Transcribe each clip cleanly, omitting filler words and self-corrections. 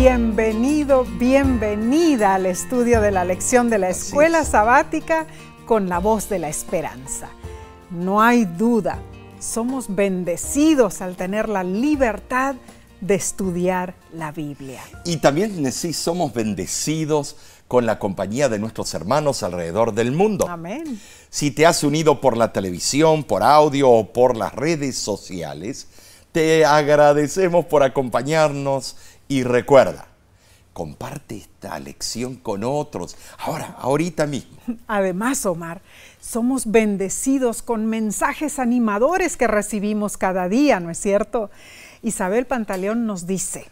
Bienvenido, bienvenida al estudio de la lección de la Escuela Sabática con la voz de la esperanza. No hay duda, somos bendecidos al tener la libertad de estudiar la Biblia. Y también sí somos bendecidos con la compañía de nuestros hermanos alrededor del mundo. Amén. Si te has unido por la televisión, por audio o por las redes sociales, te agradecemos por acompañarnos y recuerda, comparte esta lección con otros, ahorita mismo. Además, Omar, somos bendecidos con mensajes animadores que recibimos cada día, ¿no es cierto? Isabel Pantaleón nos dice: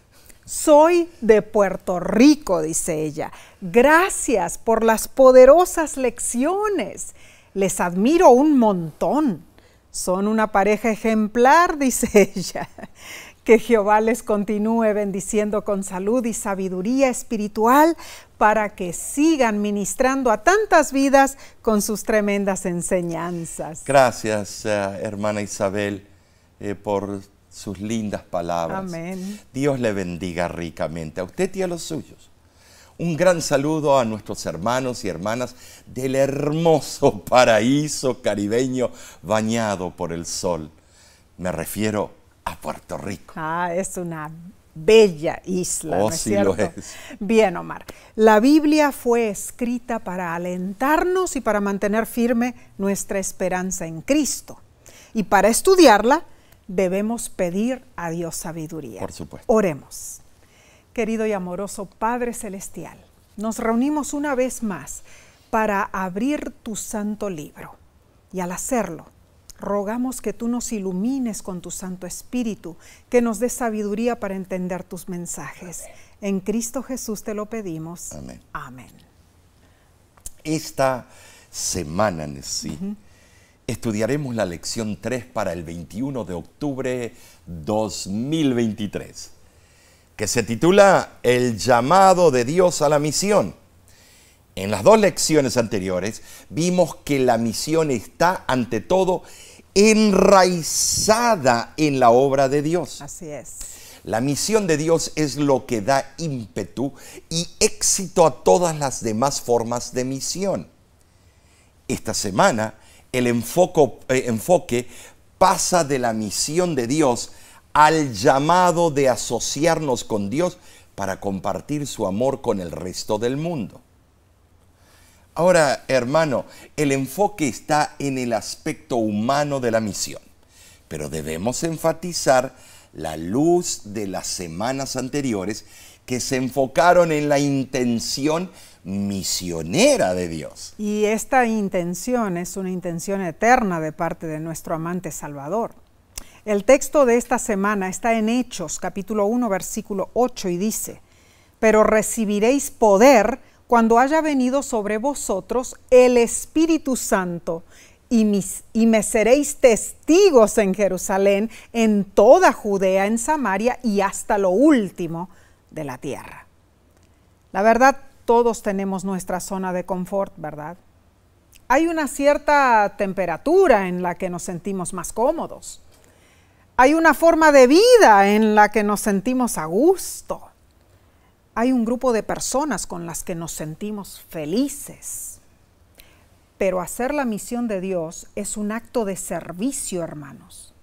soy de Puerto Rico, dice ella. Gracias por las poderosas lecciones. Les admiro un montón. Son una pareja ejemplar, dice ella. Que Jehová les continúe bendiciendo con salud y sabiduría espiritual para que sigan ministrando a tantas vidas con sus tremendas enseñanzas. Gracias, hermana Isabel, por sus lindas palabras. Amén. Dios le bendiga ricamente a usted y a los suyos. Un gran saludo a nuestros hermanos y hermanas del hermoso paraíso caribeño bañado por el sol. Me refiero a Puerto Rico. Es una bella isla, ¿no es sí cierto? Lo es. Bien, Omar. La Biblia fue escrita para alentarnos y para mantener firme nuestra esperanza en Cristo. Y para estudiarla, debemos pedir a Dios sabiduría. Por supuesto. Oremos. Querido y amoroso Padre Celestial, nos reunimos una vez más para abrir tu santo libro. Y al hacerlo, rogamos que tú nos ilumines con tu Santo Espíritu, que nos dé sabiduría para entender tus mensajes. En Cristo Jesús te lo pedimos. Amén. Amén. Esta semana, estudiaremos la lección 3 para el 21 de octubre 2023, que se titula El llamado de Dios a la misión. En las dos lecciones anteriores vimos que la misión está, ante todo, enraizada en la obra de Dios. Así es. La misión de Dios es lo que da ímpetu y éxito a todas las demás formas de misión. Esta semana, el enfoque pasa de la misión de Dios al llamado de asociarnos con Dios para compartir su amor con el resto del mundo. Ahora, hermano, el enfoque está en el aspecto humano de la misión, pero debemos enfatizar la luz de las semanas anteriores que se enfocaron en la intención misionera de Dios. Y esta intención es una intención eterna de parte de nuestro amante Salvador. El texto de esta semana está en Hechos, capítulo 1, versículo 8, y dice: pero recibiréis poder cuando haya venido sobre vosotros el Espíritu Santo, y me seréis testigos en Jerusalén, en toda Judea, en Samaria y hasta lo último de la tierra. La verdad, todos tenemos nuestra zona de confort, ¿verdad? Hay una cierta temperatura en la que nos sentimos más cómodos. Hay una forma de vida en la que nos sentimos a gusto. Hay un grupo de personas con las que nos sentimos felices. Pero hacer la misión de Dios es un acto de servicio, hermanos.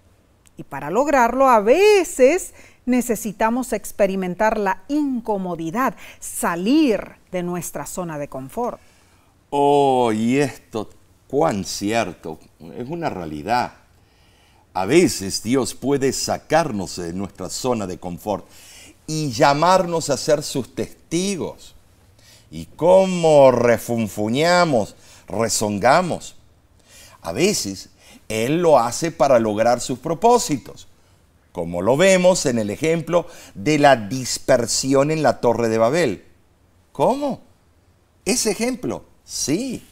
Y para lograrlo, a veces necesitamos experimentar la incomodidad, salir de nuestra zona de confort. Oh, y esto, cuán cierto, es una realidad. A veces Dios puede sacarnos de nuestra zona de confort y llamarnos a ser sus testigos. Y cómo refunfuñamos, rezongamos. A veces Él lo hace para lograr sus propósitos, como lo vemos en el ejemplo de la dispersión en la Torre de Babel. ¿Cómo? Ese ejemplo, sí.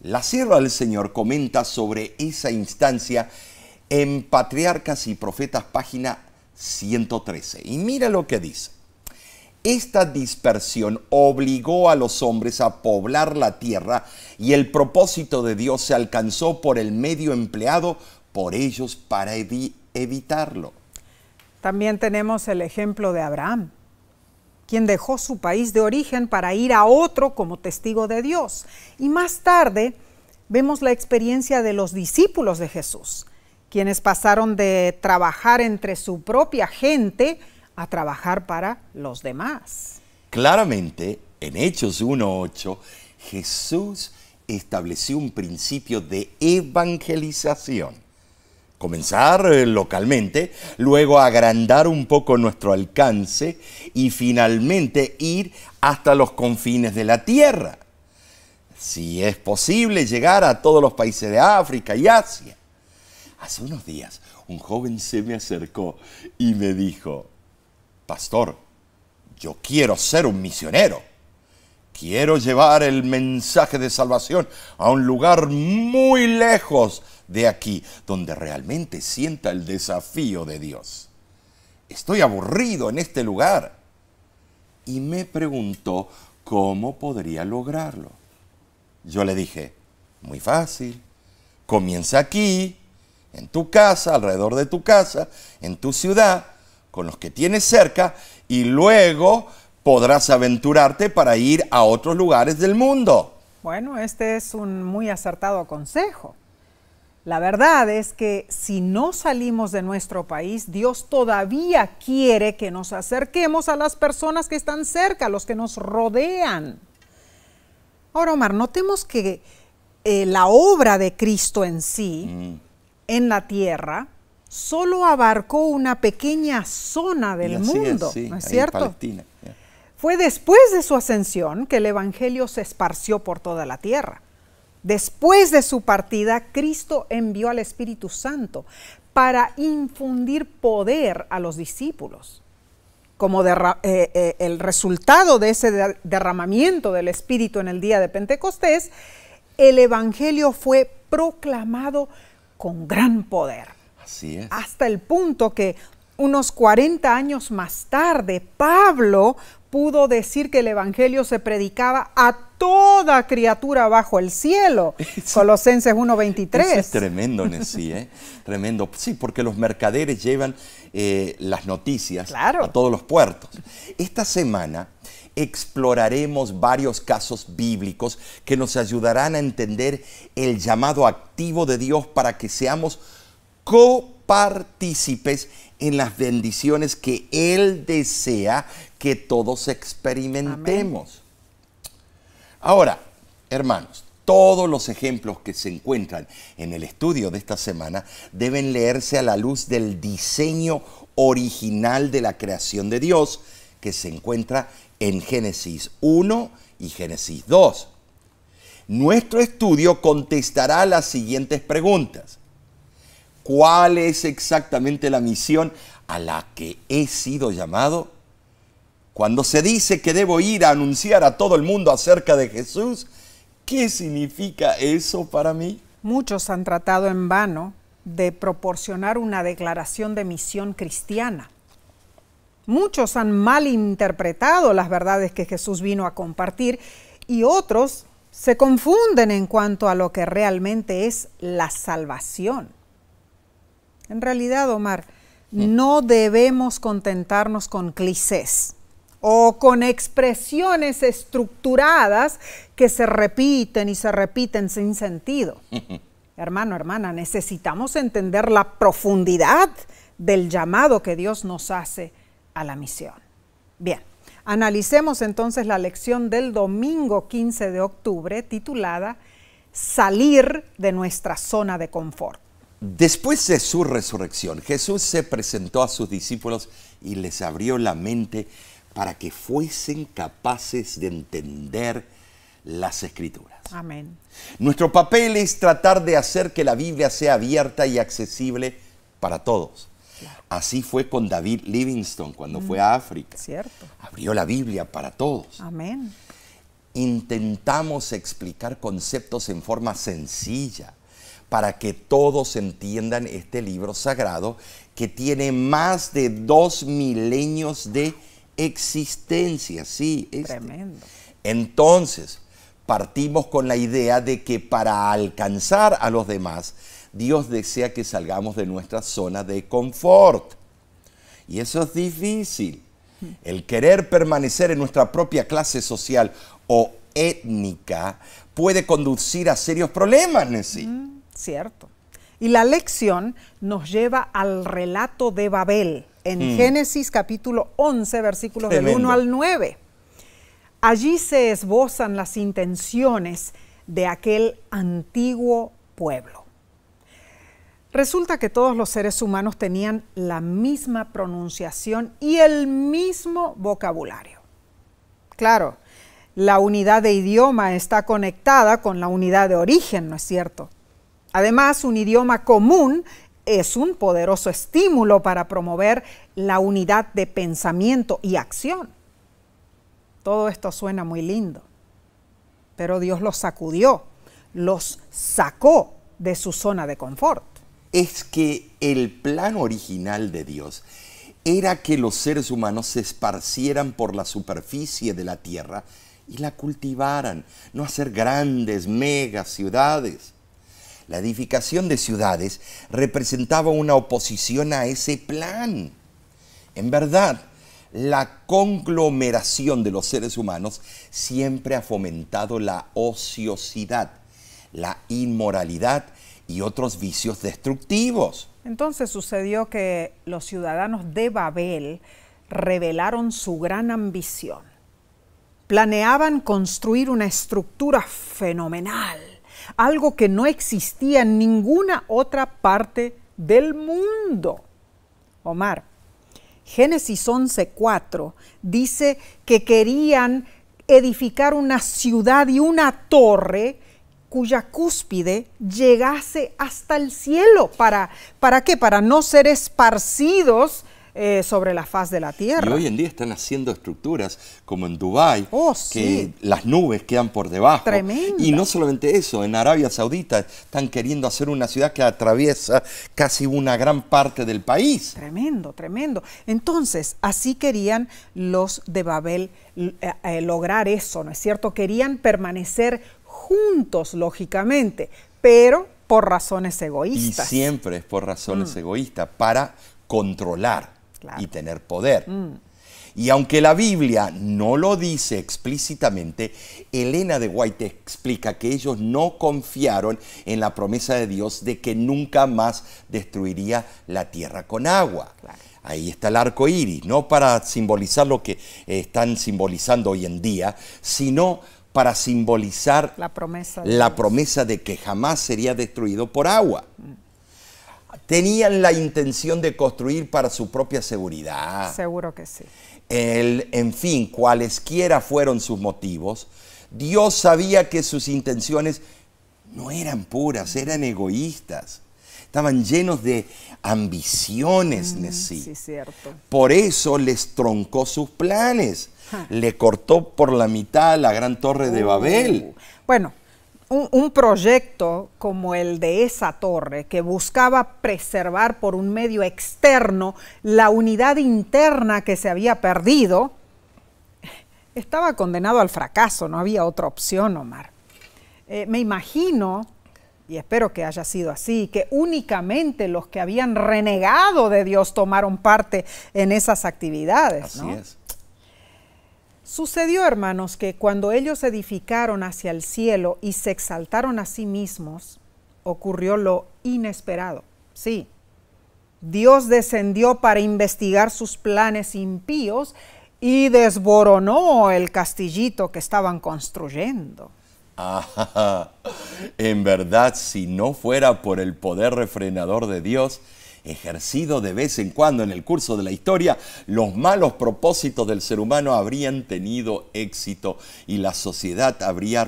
La sierva del Señor comenta sobre esa instancia en Patriarcas y Profetas, página 113. Y mira lo que dice. Esta dispersión obligó a los hombres a poblar la tierra y el propósito de Dios se alcanzó por el medio empleado por ellos para evitarlo. También tenemos el ejemplo de Abraham. quien dejó su país de origen para ir a otro como testigo de Dios. Y más tarde vemos la experiencia de los discípulos de Jesús, quienes pasaron de trabajar entre su propia gente a trabajar para los demás. Claramente, en Hechos 1:8, Jesús estableció un principio de evangelización. Comenzar localmente, luego agrandar un poco nuestro alcance y finalmente ir hasta los confines de la tierra. Si es posible llegar a todos los países de África y Asia. Hace unos días un joven se me acercó y me dijo: pastor, yo quiero ser un misionero. Quiero llevar el mensaje de salvación a un lugar muy lejos de aquí, donde realmente sienta el desafío de Dios. Estoy aburrido en este lugar. Y me preguntó cómo podría lograrlo. Yo le dije: muy fácil. Comienza aquí, en tu casa, alrededor de tu casa, en tu ciudad, con los que tienes cerca, y luego podrás aventurarte para ir a otros lugares del mundo. Bueno, este es un muy acertado consejo. La verdad es que si no salimos de nuestro país, Dios todavía quiere que nos acerquemos a las personas que están cerca, a los que nos rodean. Ahora, Omar, notemos que la obra de Cristo en sí, en la tierra, solo abarcó una pequeña zona del mundo, sí, ¿no es cierto? Palestina. Fue después de su ascensión que el evangelio se esparció por toda la tierra. Después de su partida, Cristo envió al Espíritu Santo para infundir poder a los discípulos. Como el resultado de ese derramamiento del Espíritu en el día de Pentecostés, el evangelio fue proclamado con gran poder. Así es. Hasta el punto que unos 40 años más tarde, Pablo pudo decir que el evangelio se predicaba a toda criatura bajo el cielo. Colosenses 1:23. Eso es tremendo, sí, tremendo. Sí, porque los mercaderes llevan las noticias a todos los puertos. Esta semana exploraremos varios casos bíblicos que nos ayudarán a entender el llamado activo de Dios para que seamos copartícipes en las bendiciones que Él desea que todos experimentemos. Amén. Ahora, hermanos, todos los ejemplos que se encuentran en el estudio de esta semana deben leerse a la luz del diseño original de la creación de Dios, que se encuentra en Génesis 1 y Génesis 2. Nuestro estudio contestará las siguientes preguntas. ¿Cuál es exactamente la misión a la que he sido llamado? Cuando se dice que debo ir a anunciar a todo el mundo acerca de Jesús, ¿qué significa eso para mí? Muchos han tratado en vano de proporcionar una declaración de misión cristiana. Muchos han malinterpretado las verdades que Jesús vino a compartir y otros se confunden en cuanto a lo que realmente es la salvación. En realidad, Omar, no debemos contentarnos con clichés o con expresiones estructuradas que se repiten y se repiten sin sentido. Hermano, hermana, necesitamos entender la profundidad del llamado que Dios nos hace a la misión. Bien, analicemos entonces la lección del domingo 15 de octubre titulada Salir de nuestra zona de confort. Después de su resurrección, Jesús se presentó a sus discípulos y les abrió la mente para que fuesen capaces de entender las Escrituras. Amén. Nuestro papel es tratar de hacer que la Biblia sea abierta y accesible para todos. Claro. Así fue con David Livingstone cuando fue a África. Cierto. Abrió la Biblia para todos. Amén. Intentamos explicar conceptos en forma sencilla para que todos entiendan este libro sagrado que tiene más de 2 milenios de existencia. Sí, Tremendo. Entonces, partimos con la idea de que para alcanzar a los demás, Dios desea que salgamos de nuestra zona de confort. Y eso es difícil. El querer permanecer en nuestra propia clase social o étnica puede conducir a serios problemas, Nessie. Cierto. Y la lección nos lleva al relato de Babel, en Génesis capítulo 11, versículos del 1 al 9. Allí se esbozan las intenciones de aquel antiguo pueblo. Resulta que todos los seres humanos tenían la misma pronunciación y el mismo vocabulario. Claro, la unidad de idioma está conectada con la unidad de origen, ¿no es cierto? Además, un idioma común es un poderoso estímulo para promover la unidad de pensamiento y acción. Todo esto suena muy lindo, pero Dios los sacudió, los sacó de su zona de confort. Es que el plan original de Dios era que los seres humanos se esparcieran por la superficie de la tierra y la cultivaran, no hacer grandes mega ciudades. La edificación de ciudades representaba una oposición a ese plan. En verdad, la conglomeración de los seres humanos siempre ha fomentado la ociosidad, la inmoralidad y otros vicios destructivos. Entonces sucedió que los ciudadanos de Babel revelaron su gran ambición. Planeaban construir una estructura fenomenal, algo que no existía en ninguna otra parte del mundo. Omar, Génesis 11:4 dice que querían edificar una ciudad y una torre cuya cúspide llegase hasta el cielo. ¿Para qué? Para no ser esparcidos sobre la faz de la tierra. Y hoy en día están haciendo estructuras como en Dubái, sí, que las nubes quedan por debajo. Tremenda. Y no solamente eso, en Arabia Saudita están queriendo hacer una ciudad que atraviesa casi una gran parte del país. Tremendo, tremendo. Entonces, así querían los de Babel lograr eso, ¿no es cierto? Querían permanecer juntos, lógicamente, pero por razones egoístas. Y siempre es por razones egoístas, para controlar. Claro. Y tener poder. Y aunque la Biblia no lo dice explícitamente, Elena de White explica que ellos no confiaron en la promesa de Dios de que nunca más destruiría la tierra con agua. Claro. Ahí está el arco iris, no para simbolizar lo que están simbolizando hoy en día, sino para simbolizar la promesa de que jamás sería destruido por agua. Tenían la intención de construir para su propia seguridad. Seguro que sí. En fin, cualesquiera fueron sus motivos, Dios sabía que sus intenciones no eran puras, eran egoístas. Estaban llenos de ambiciones, Nessie. Sí, cierto. Por eso les troncó sus planes. Le cortó por la mitad la gran torre de Babel. Bueno, un proyecto como el de esa torre, que buscaba preservar por un medio externo la unidad interna que se había perdido, estaba condenado al fracaso, no había otra opción, Omar. Me imagino, y espero que haya sido así, que únicamente los que habían renegado de Dios tomaron parte en esas actividades, ¿no? Así es. Sucedió, hermanos, que cuando ellos edificaron hacia el cielo y se exaltaron a sí mismos, ocurrió lo inesperado. Sí, Dios descendió para investigar sus planes impíos y desboronó el castillito que estaban construyendo. Ah, en verdad, si no fuera por el poder refrenador de Dios, ejercido de vez en cuando en el curso de la historia, los malos propósitos del ser humano habrían tenido éxito y la sociedad habría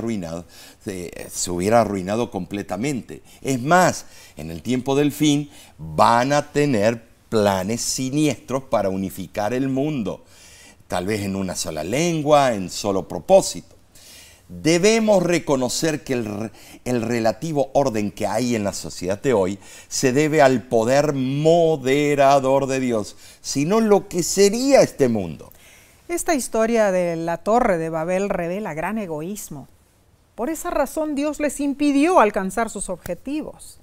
se hubiera arruinado completamente. Es más, en el tiempo del fin van a tener planes siniestros para unificar el mundo, tal vez en una sola lengua, en solo propósito. Debemos reconocer que el relativo orden que hay en la sociedad de hoy se debe al poder moderador de Dios, sino lo que sería este mundo. Esta historia de la Torre de Babel revela gran egoísmo. Por esa razón Dios les impidió alcanzar sus objetivos.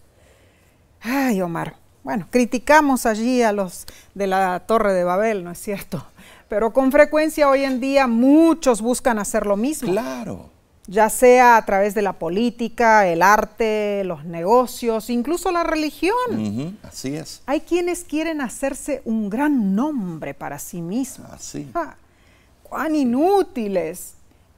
Ay, Omar, bueno, criticamos allí a los de la Torre de Babel, ¿no es cierto? Pero con frecuencia hoy en día muchos buscan hacer lo mismo. Claro. Ya sea a través de la política, el arte, los negocios, incluso la religión. Así es. Hay quienes quieren hacerse un gran nombre para sí mismos. Así. ¡Cuán inútiles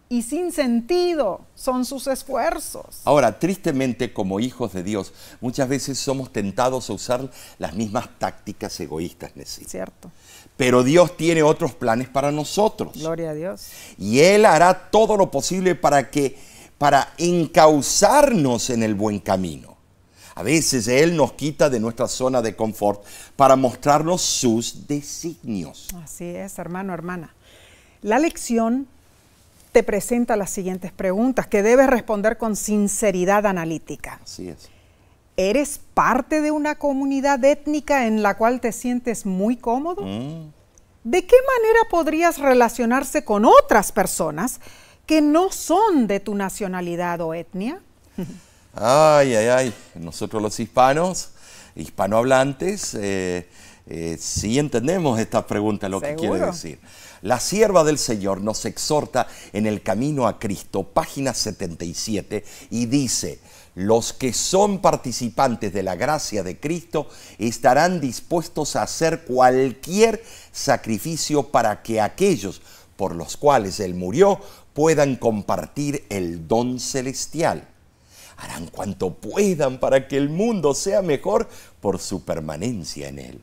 y sin sentido son sus esfuerzos! Ahora, tristemente, como hijos de Dios, muchas veces somos tentados a usar las mismas tácticas egoístas, Nessie. Cierto. Pero Dios tiene otros planes para nosotros. Gloria a Dios. Y Él hará todo lo posible para encauzarnos en el buen camino. A veces Él nos quita de nuestra zona de confort para mostrarnos sus designios. Así es, hermano, hermana. La lección te presenta las siguientes preguntas que debes responder con sinceridad analítica. Así es. ¿Eres parte de una comunidad étnica en la cual te sientes muy cómodo? ¿De qué manera podrías relacionarse con otras personas que no son de tu nacionalidad o etnia? Ay, ay, ay. Nosotros los hispanohablantes, sí entendemos esta pregunta, lo que quiere decir. La sierva del Señor nos exhorta en el camino a Cristo, página 77, y dice: los que son participantes de la gracia de Cristo estarán dispuestos a hacer cualquier sacrificio para que aquellos por los cuales Él murió puedan compartir el don celestial. Harán cuanto puedan para que el mundo sea mejor por su permanencia en Él.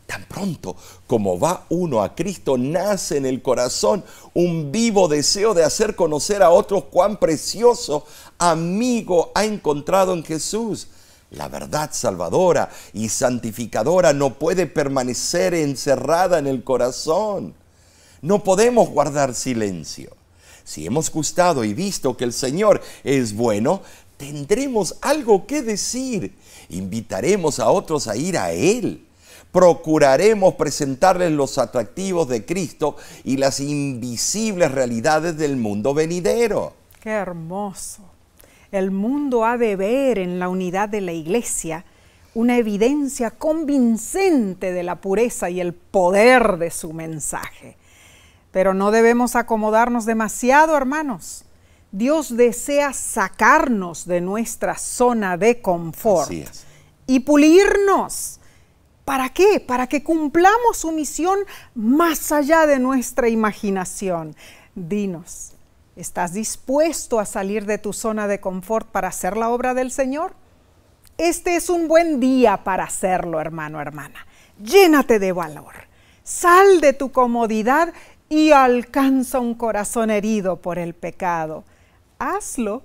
Tan pronto como va uno a Cristo, nace en el corazón un vivo deseo de hacer conocer a otros cuán precioso amigo ha encontrado en Jesús. La verdad salvadora y santificadora no puede permanecer encerrada en el corazón. No podemos guardar silencio. Si hemos gustado y visto que el Señor es bueno, tendremos algo que decir. Invitaremos a otros a ir a Él. Procuraremos presentarles los atractivos de Cristo y las invisibles realidades del mundo venidero. ¡Qué hermoso! El mundo ha de ver en la unidad de la Iglesia una evidencia convincente de la pureza y el poder de su mensaje. Pero no debemos acomodarnos demasiado, hermanos. Dios desea sacarnos de nuestra zona de confort y pulirnos. ¿Para qué? Para que cumplamos su misión más allá de nuestra imaginación. Dinos, ¿estás dispuesto a salir de tu zona de confort para hacer la obra del Señor? Este es un buen día para hacerlo, hermano, hermana. Llénate de valor. Sal de tu comodidad y alcanza un corazón herido por el pecado. Hazlo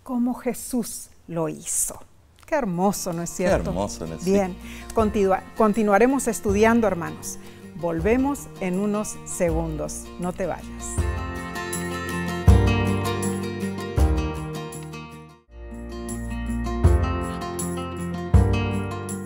como Jesús lo hizo. Qué hermoso, ¿no es cierto? Qué hermoso, ¿no es Bien, continuaremos estudiando, hermanos. Volvemos en unos segundos. No te vayas.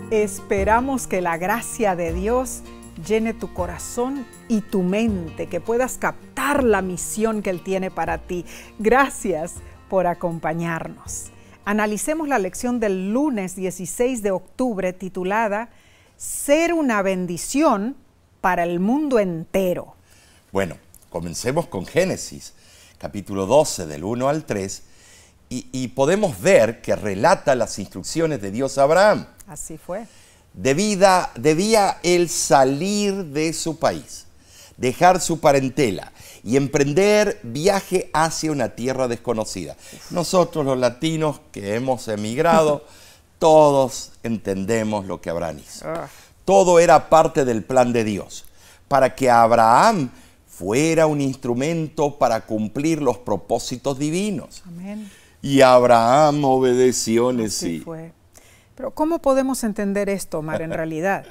Esperamos que la gracia de Dios llene tu corazón y tu mente, que puedas captar la misión que Él tiene para ti. Gracias por acompañarnos. Analicemos la lección del lunes 16 de octubre titulada Ser una bendición para el mundo entero. Bueno, comencemos con Génesis, capítulo 12, del 1 al 3, y podemos ver que relata las instrucciones de Dios a Abraham. Así fue. Debía él salir de su país, dejar su parentela y emprender viaje hacia una tierra desconocida. Nosotros los latinos que hemos emigrado, todos entendemos lo que Abraham hizo. Todo era parte del plan de Dios, para que Abraham fuera un instrumento para cumplir los propósitos divinos. Amén. Y Abraham obedeció, Así fue. Pero ¿cómo podemos entender esto, Omar, en realidad?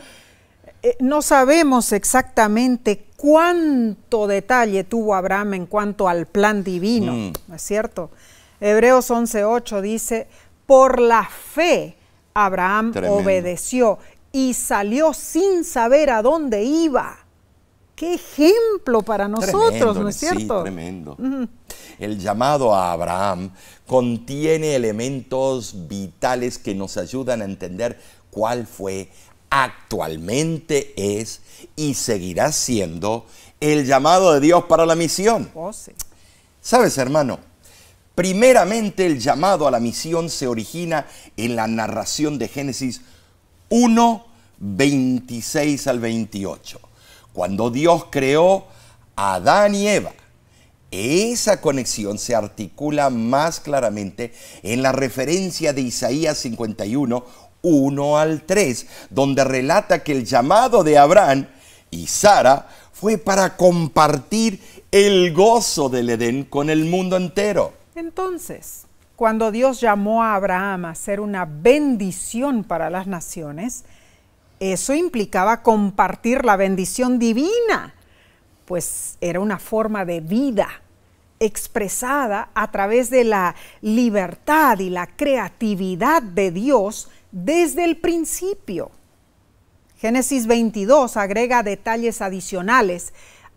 No sabemos exactamente cuánto detalle tuvo Abraham en cuanto al plan divino, ¿no es cierto? Hebreos 11:8 dice, por la fe Abraham obedeció y salió sin saber a dónde iba. ¡Qué ejemplo para nosotros!, ¿no es cierto? Sí, tremendo. El llamado a Abraham contiene elementos vitales que nos ayudan a entender cuál fue, actualmente es y seguirá siendo el llamado de Dios para la misión. Oh, sí. ¿Sabes, hermano? Primeramente, el llamado a la misión se origina en la narración de Génesis 1, 26 al 28, cuando Dios creó a Adán y Eva. Esa conexión se articula más claramente en la referencia de Isaías 51, 1 al 3, donde relata que el llamado de Abraham y Sara fue para compartir el gozo del Edén con el mundo entero. Entonces, cuando Dios llamó a Abraham a ser una bendición para las naciones, eso implicaba compartir la bendición divina, pues era una forma de vida expresada a través de la libertad y la creatividad de Dios desde el principio. Génesis 22 agrega detalles adicionales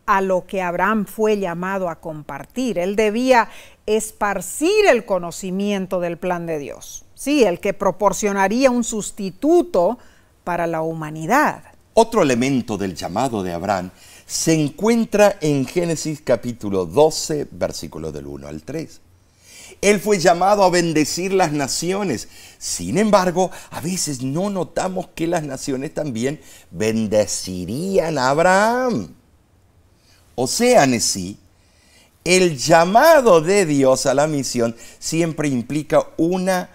a lo que Abraham fue llamado a compartir. Él debía esparcir el conocimiento del plan de Dios. Sí, el que proporcionaría un sustituto para la humanidad. Otro elemento del llamado de Abraham se encuentra en Génesis capítulo 12, versículos del 1 al 3. Él fue llamado a bendecir las naciones. Sin embargo, a veces no notamos que las naciones también bendecirían a Abraham. O sea, en sí, el llamado de Dios a la misión siempre implica una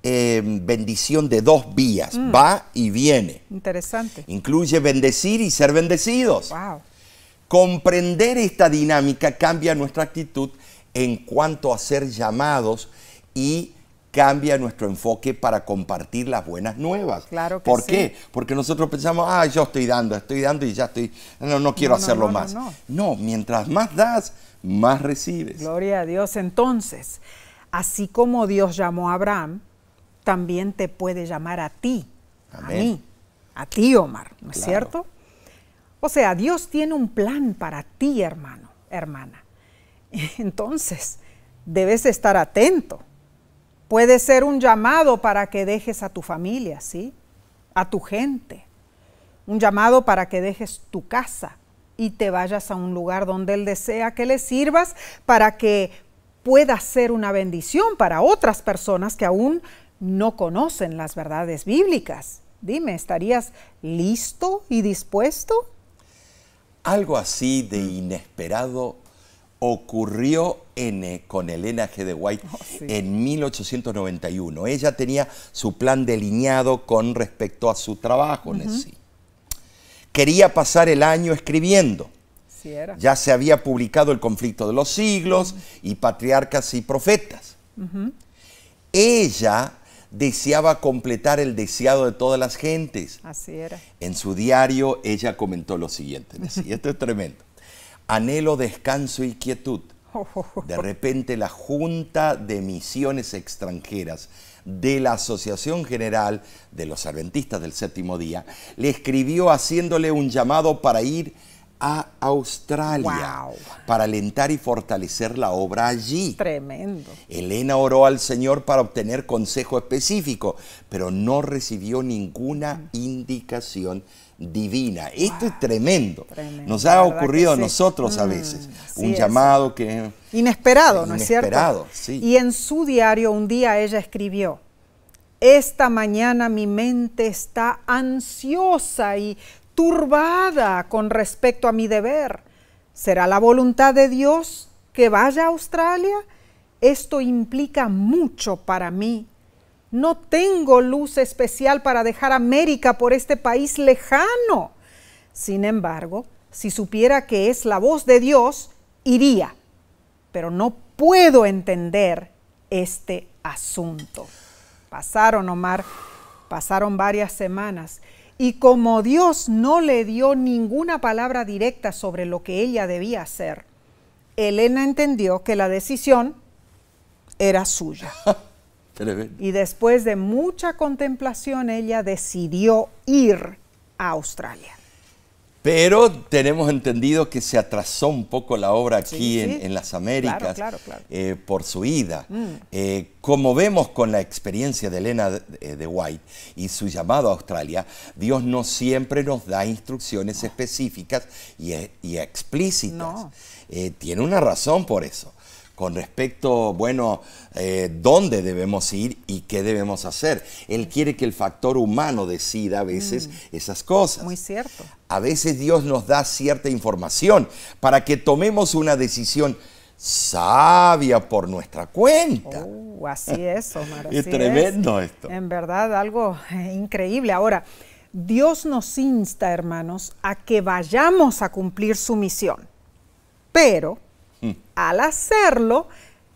bendición de dos vías, va y viene. Interesante. Incluye bendecir y ser bendecidos. Wow. Comprender esta dinámica cambia nuestra actitud en cuanto a ser llamados y cambia nuestro enfoque para compartir las buenas nuevas. Claro que ¿Por sí. qué? Porque nosotros pensamos, yo estoy dando y ya estoy, no quiero hacerlo más. No, mientras más das, más recibes. Gloria a Dios. Entonces, así como Dios llamó a Abraham, también te puede llamar a ti, Amén. a mí, a ti, Omar, ¿no es Claro. cierto? O sea, Dios tiene un plan para ti, hermano, hermana. Entonces, debes estar atento. Puede ser un llamado para que dejes a tu familia, ¿sí? A tu gente. Un llamado para que dejes tu casa y te vayas a un lugar donde Él desea que le sirvas para que puedas ser una bendición para otras personas que aún no conocen las verdades bíblicas. Dime, ¿estarías listo y dispuesto? Algo así de inesperado ocurrió con Elena G. de White en 1891. Ella tenía su plan delineado con respecto a su trabajo en sí. Quería pasar el año escribiendo. Sí era. Ya se había publicado El conflicto de los siglos y Patriarcas y Profetas. Ella deseaba completar el deseado de todas las gentes. Así era. En su diario ella comentó lo siguiente, decía, esto es tremendo: anhelo descanso y quietud. De repente la Junta de Misiones Extranjeras de la Asociación General de los Adventistas del Séptimo Día le escribió haciéndole un llamado para ir a Australia, Wow. para alentar y fortalecer la obra allí. Tremendo. Elena oró al Señor para obtener consejo específico, pero no recibió ninguna indicación divina. Esto es tremendo. Nos ha ocurrido a nosotros a veces. Un llamado que... Inesperado, ¿no es cierto? Inesperado, sí. Y en su diario un día ella escribió: esta mañana mi mente está ansiosa y turbada con respecto a mi deber. ¿Será la voluntad de Dios que vaya a Australia? Esto implica mucho para mí. No tengo luz especial para dejar América por este país lejano. Sin embargo, si supiera que es la voz de Dios, iría. Pero no puedo entender este asunto. Pasaron, Omar, pasaron varias semanas. Y como Dios no le dio ninguna palabra directa sobre lo que ella debía hacer, Elena entendió que la decisión era suya. Y después de mucha contemplación, ella decidió ir a Australia. Pero tenemos entendido que se atrasó un poco la obra aquí Sí, en las Américas claro. por su ida. Como vemos con la experiencia de Elena de White y su llamado a Australia, Dios no siempre nos da instrucciones específicas y explícitas. No. Tiene una razón por eso. Con respecto, bueno, dónde debemos ir y qué debemos hacer. Él quiere que el factor humano decida a veces esas cosas. Muy cierto. A veces Dios nos da cierta información para que tomemos una decisión sabia por nuestra cuenta. Así es, Omar. Es así tremendo esto. En verdad, algo increíble. Ahora, Dios nos insta, hermanos, a que vayamos a cumplir su misión. Pero al hacerlo,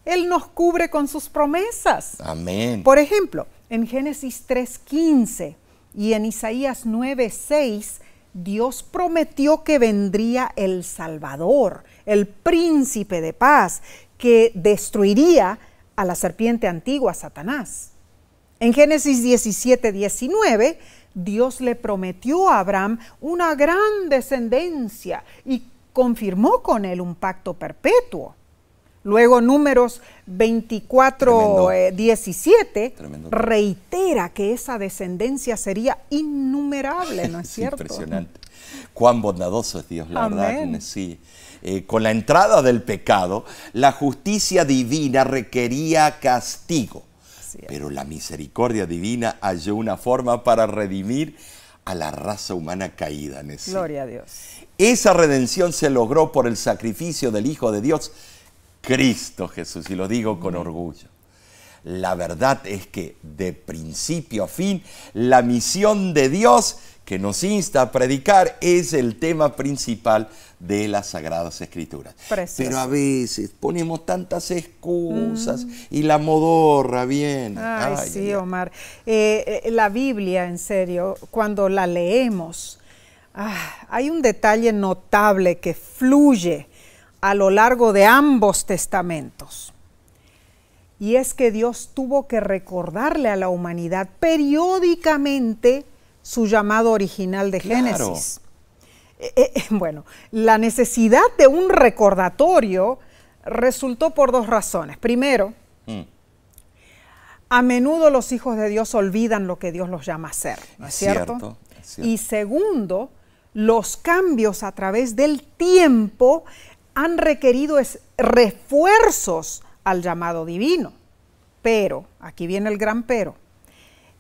Él nos cubre con sus promesas. Amén. Por ejemplo, en Génesis 3:15 y en Isaías 9:6, Dios prometió que vendría el Salvador, el príncipe de paz, que destruiría a la serpiente antigua, Satanás. En Génesis 17:19, Dios le prometió a Abraham una gran descendencia y confirmó con él un pacto perpetuo. Luego Números 24:17 reitera que esa descendencia sería innumerable, ¿no es cierto? Impresionante. Cuán bondadoso es Dios, la Amén. verdad. Sí. Con la entrada del pecado, la justicia divina requería castigo. Pero la misericordia divina halló una forma para redimir a la raza humana caída. Gloria a Dios. Esa redención se logró por el sacrificio del Hijo de Dios, Cristo Jesús, y lo digo con orgullo. La verdad es que de principio a fin, la misión de Dios que nos insta a predicar es el tema principal de las Sagradas Escrituras. Precioso. Pero a veces ponemos tantas excusas y la modorra viene. Ay, sí, Omar. La Biblia, en serio, cuando la leemos, hay un detalle notable que fluye a lo largo de ambos testamentos. Y es que Dios tuvo que recordarle a la humanidad periódicamente su llamado original de Génesis. Bueno, la necesidad de un recordatorio resultó por dos razones. Primero, a menudo los hijos de Dios olvidan lo que Dios los llama a hacer, ¿no es cierto? Es cierto. Y segundo, los cambios a través del tiempo han requerido refuerzos al llamado divino. Pero, aquí viene el gran pero,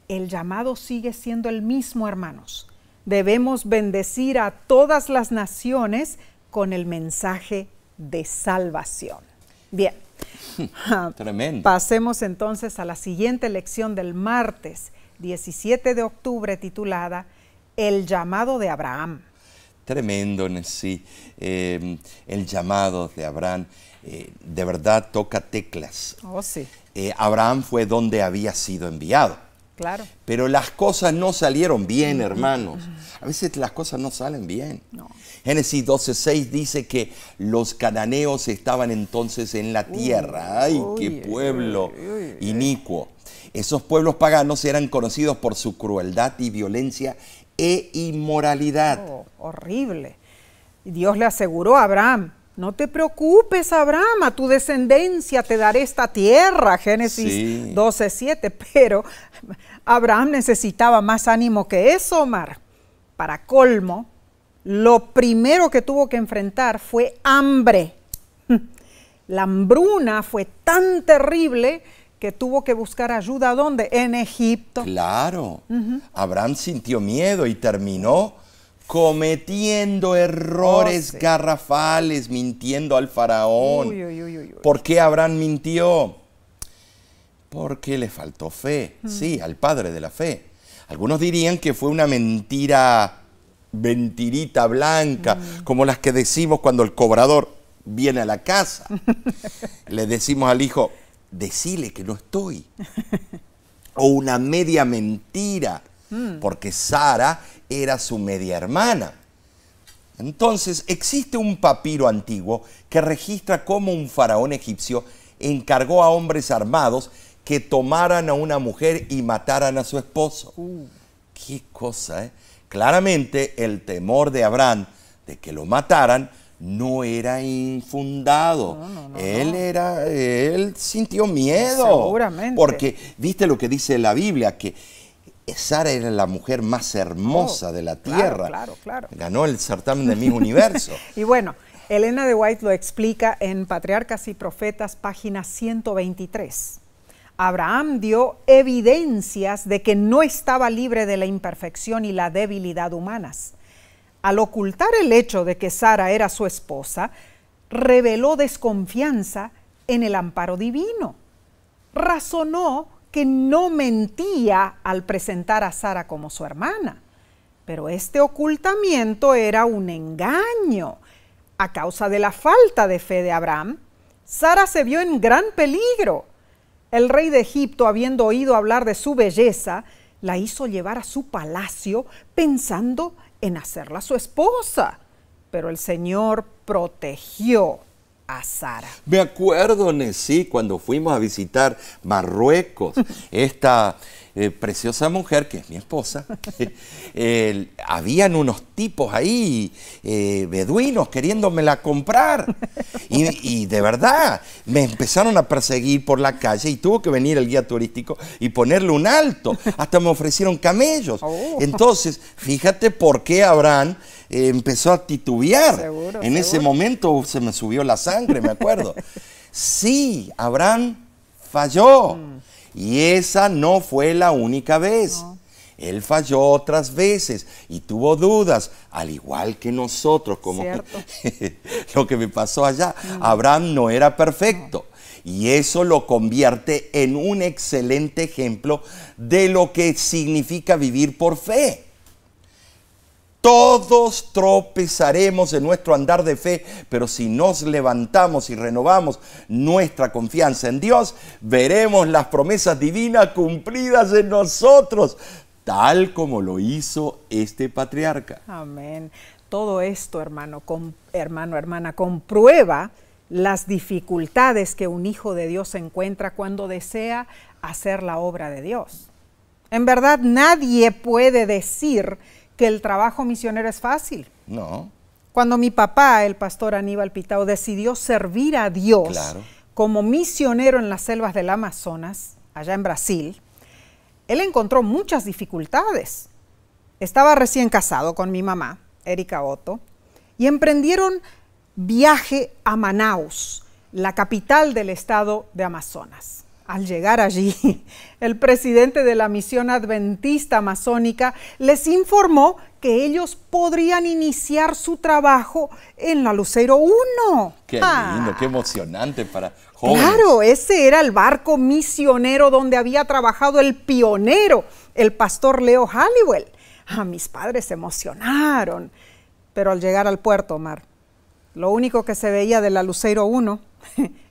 el llamado sigue siendo el mismo, hermanos. Debemos bendecir a todas las naciones con el mensaje de salvación. Bien, Tremendo. Pasemos entonces a la siguiente lección del martes 17 de octubre titulada El llamado de Abraham. Tremendo, sí. El llamado de Abraham de verdad toca teclas. Oh, sí. Abraham fue donde había sido enviado. Claro. Pero las cosas no salieron bien, hermanos. A veces las cosas no salen bien. No. Génesis 12:6 dice que los cananeos estaban entonces en la tierra. ¡Ay, qué pueblo inicuo! Esos pueblos paganos eran conocidos por su crueldad y violencia e inmoralidad. Oh, horrible. Y Dios le aseguró a Abraham, no te preocupes, Abraham, a tu descendencia te daré esta tierra, Génesis 12:7, pero Abraham necesitaba más ánimo que eso, Omar. Para colmo, lo primero que tuvo que enfrentar fue hambre. La hambruna fue tan terrible que tuvo que buscar ayuda, ¿dónde? En Egipto. Claro. Abraham sintió miedo y terminó cometiendo errores garrafales, mintiendo al faraón. ¿Por qué Abraham mintió? Porque le faltó fe, sí, al padre de la fe. Algunos dirían que fue una mentirita blanca, como las que decimos cuando el cobrador viene a la casa. Le decimos al hijo, decile que no estoy. O una media mentira, porque Sara era su media hermana. Entonces, existe un papiro antiguo que registra cómo un faraón egipcio encargó a hombres armados que tomaran a una mujer y mataran a su esposo. ¡Qué cosa, eh! Claramente, el temor de Abraham de que lo mataran no era infundado. Él sintió miedo. Seguramente. Porque, ¿viste lo que dice la Biblia? Que Sara era la mujer más hermosa de la tierra. Claro. Ganó el certamen de Miss Universo. Y bueno, Elena de White lo explica en Patriarcas y Profetas, página 123. Abraham dio evidencias de que no estaba libre de la imperfección y la debilidad humanas. Al ocultar el hecho de que Sara era su esposa, reveló desconfianza en el amparo divino. Razonó que no mentía al presentar a Sara como su hermana, pero este ocultamiento era un engaño. A causa de la falta de fe de Abraham, Sara se vio en gran peligro. El rey de Egipto, habiendo oído hablar de su belleza, la hizo llevar a su palacio pensando en hacerla su esposa. Pero el Señor protegió a Sara. Me acuerdo, Nesí, cuando fuimos a visitar Marruecos, esta preciosa mujer, que es mi esposa, habían unos tipos ahí, beduinos, queriéndomela comprar. Y de verdad, me empezaron a perseguir por la calle y tuvo que venir el guía turístico y ponerle un alto. Hasta me ofrecieron camellos. Entonces, fíjate por qué Abraham empezó a titubear. Seguro. Ese momento se me subió la sangre, me acuerdo. Sí, Abraham falló. Y esa no fue la única vez. No. Él falló otras veces y tuvo dudas, al igual que nosotros, como lo que me pasó allá. Abraham no era perfecto. Y eso lo convierte en un excelente ejemplo de lo que significa vivir por fe. Todos tropezaremos en nuestro andar de fe, pero si nos levantamos y renovamos nuestra confianza en Dios, veremos las promesas divinas cumplidas en nosotros, tal como lo hizo este patriarca. Amén. Todo esto, hermana, comprueba las dificultades que un hijo de Dios encuentra cuando desea hacer la obra de Dios. En verdad, nadie puede decir que el trabajo misionero es fácil. No. Cuando mi papá, el pastor Aníbal Pitao, decidió servir a Dios como misionero en las selvas del Amazonas, allá en Brasil, él encontró muchas dificultades. Estaba recién casado con mi mamá, Erika Otto, y emprendieron viaje a Manaus, la capital del estado de Amazonas. Al llegar allí, el presidente de la misión adventista amazónica les informó que ellos podrían iniciar su trabajo en la Lucero 1. ¡Qué lindo, qué emocionante para jóvenes! Claro, ese era el barco misionero donde había trabajado el pionero, el pastor Leo Halliwell. Mis padres se emocionaron, pero al llegar al puerto, Omar, lo único que se veía de la Lucero 1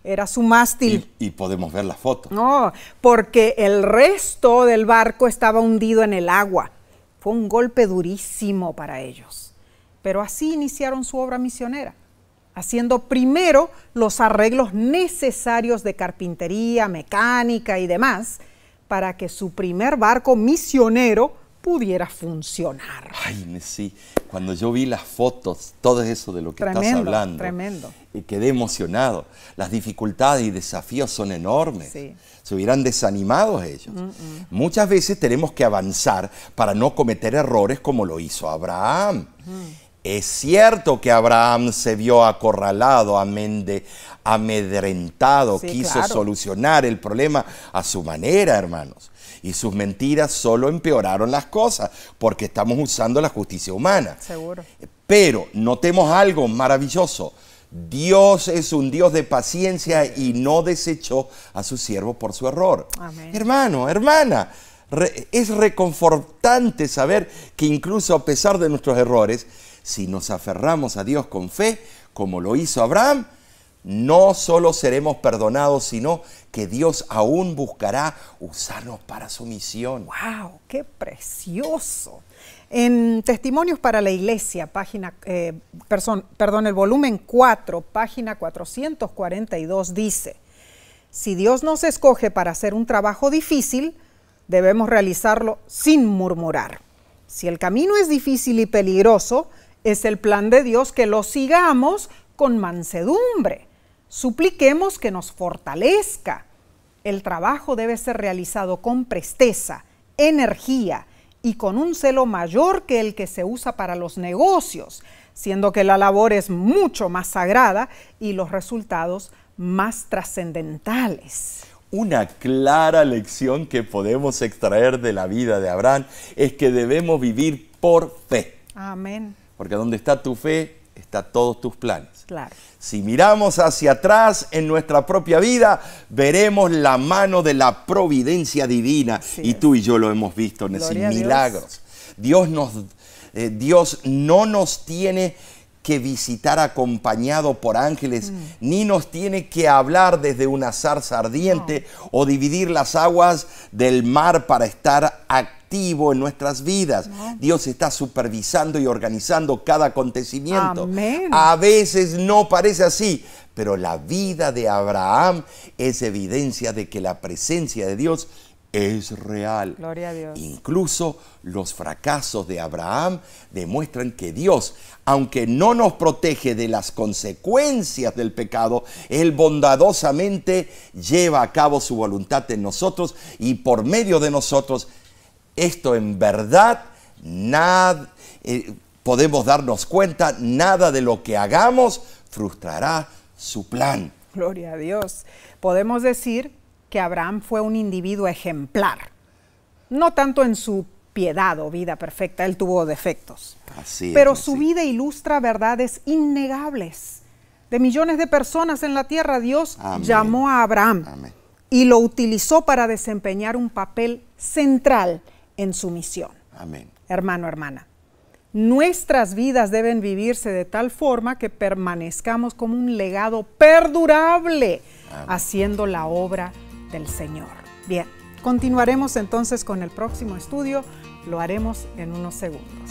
era su mástil. Y podemos ver las fotos. No, porque el resto del barco estaba hundido en el agua. Fue un golpe durísimo para ellos. Pero así iniciaron su obra misionera, haciendo primero los arreglos necesarios de carpintería, mecánica y demás, para que su primer barco misionero pudiera funcionar. Ay, sí, cuando yo vi las fotos, todo eso de lo que estás hablando, tremendo. Quedé emocionado. Las dificultades y desafíos son enormes. Sí. Se hubieran desanimado ellos. Muchas veces tenemos que avanzar para no cometer errores como lo hizo Abraham. Es cierto que Abraham se vio acorralado, amedrentado, quiso solucionar el problema a su manera, hermanos. Y sus mentiras solo empeoraron las cosas, porque estamos usando la justicia humana. Seguro. Pero notemos algo maravilloso. Dios es un Dios de paciencia y no desechó a su siervo por su error. Amén. Hermano, hermana, es reconfortante saber que incluso a pesar de nuestros errores, si nos aferramos a Dios con fe, como lo hizo Abraham, no solo seremos perdonados, sino que Dios aún buscará usarnos para su misión. ¡Wow! ¡Qué precioso! En Testimonios para la Iglesia, el volumen 4, página 442, dice: si Dios nos escoge para hacer un trabajo difícil, debemos realizarlo sin murmurar. Si el camino es difícil y peligroso, Es el plan de Dios que lo sigamos con mansedumbre. Supliquemos que nos fortalezca. El trabajo debe ser realizado con presteza, energía y con un celo mayor que el que se usa para los negocios, siendo que la labor es mucho más sagrada y los resultados más trascendentales. Una clara lección que podemos extraer de la vida de Abraham es que debemos vivir por fe. Amén. Porque donde está tu fe, están todos tus planes. Claro. Si miramos hacia atrás en nuestra propia vida, veremos la mano de la providencia divina. Así y es. tú y yo lo hemos visto en esos milagros. Dios no nos tiene que visitar acompañado por ángeles, ni nos tiene que hablar desde una zarza ardiente o dividir las aguas del mar para estar activo en nuestras vidas. Dios está supervisando y organizando cada acontecimiento. Amén. A veces no parece así, pero la vida de Abraham es evidencia de que la presencia de Dios es real. Gloria a Dios. Incluso los fracasos de Abraham demuestran que Dios, aunque no nos protege de las consecuencias del pecado, Él bondadosamente lleva a cabo su voluntad en nosotros y por medio de nosotros. Esto en verdad, podemos darnos cuenta, nada de lo que hagamos frustrará su plan. Gloria a Dios. Podemos decir que Abraham fue un individuo ejemplar, no tanto en su piedad o vida perfecta, él tuvo defectos, pero su vida ilustra verdades innegables. De millones de personas en la tierra, Dios llamó a Abraham y lo utilizó para desempeñar un papel central en su misión. Amén. Hermano, hermana, nuestras vidas deben vivirse de tal forma que permanezcamos como un legado perdurable, haciendo la obra del Señor. Bien, continuaremos entonces con el próximo estudio. Lo haremos en unos segundos.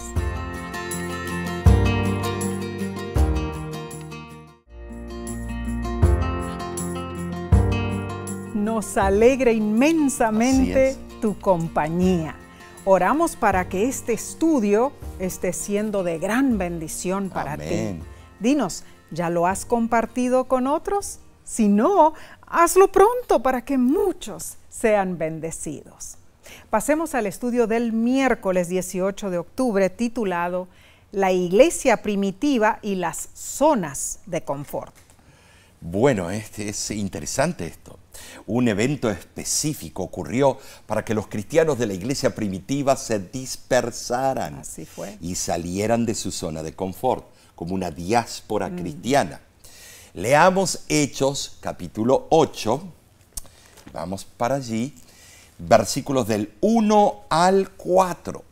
Nos alegra inmensamente tu compañía. Oramos para que este estudio esté siendo de gran bendición para ti. Dinos, ¿ya lo has compartido con otros? Si no, hazlo pronto para que muchos sean bendecidos. Pasemos al estudio del miércoles 18 de octubre titulado La Iglesia Primitiva y las Zonas de Confort. Bueno, es interesante esto. Un evento específico ocurrió para que los cristianos de la iglesia primitiva se dispersaran. Así fue. Y salieran de su zona de confort, como una diáspora cristiana. Leamos Hechos, capítulo 8, vamos para allí, versículos del 1 al 4.